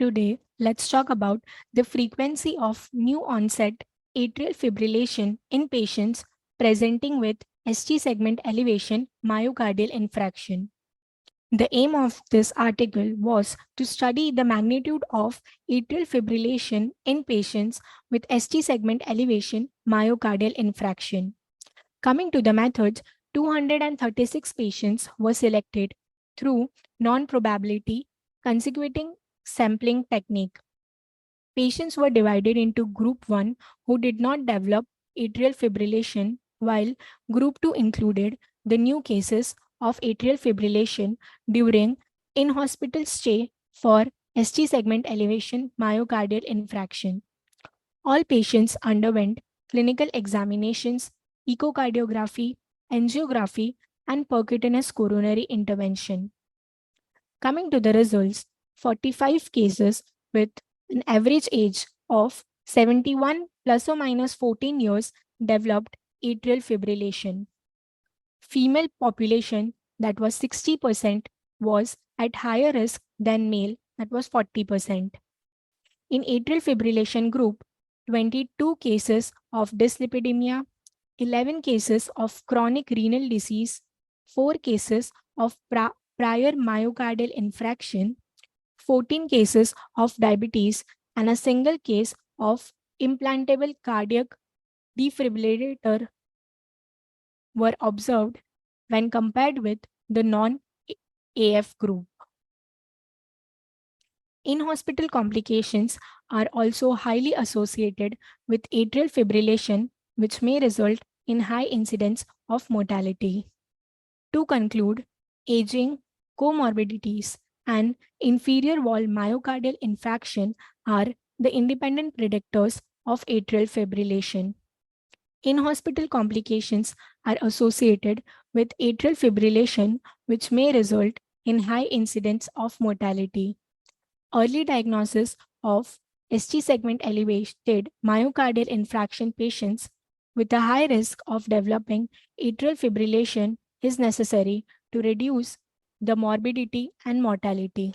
Today, let's talk about the frequency of new onset atrial fibrillation in patients presenting with ST segment elevation myocardial infarction. The aim of this article was to study the magnitude of atrial fibrillation in patients with ST segment elevation myocardial infarction. Coming to the methods, 236 patients were selected through non-probability consecutive sampling technique. Patients were divided into group 1 who did not develop atrial fibrillation, while group 2 included the new cases of atrial fibrillation during in-hospital stay for ST segment elevation myocardial infarction. All patients underwent clinical examinations, echocardiography, angiography, and percutaneous coronary intervention. Coming to the results, 45 cases with an average age of 71 plus or minus 14 years developed atrial fibrillation. Female population, that was 60%, was at higher risk than male, that was 40%. In atrial fibrillation group, 22 cases of dyslipidemia, 11 cases of chronic renal disease, 4 cases of prior myocardial infarction, 14 cases of diabetes, and a single case of implantable cardiac defibrillator were observed when compared with the non-AF group. In-hospital complications are also highly associated with atrial fibrillation, which may result in high incidence of mortality. To conclude, aging, comorbidities, and inferior wall myocardial infarction are the independent predictors of atrial fibrillation. In-hospital complications are associated with atrial fibrillation, which may result in high incidence of mortality. Early diagnosis of ST segment elevated myocardial infarction patients with a high risk of developing atrial fibrillation is necessary to reduce the morbidity and mortality.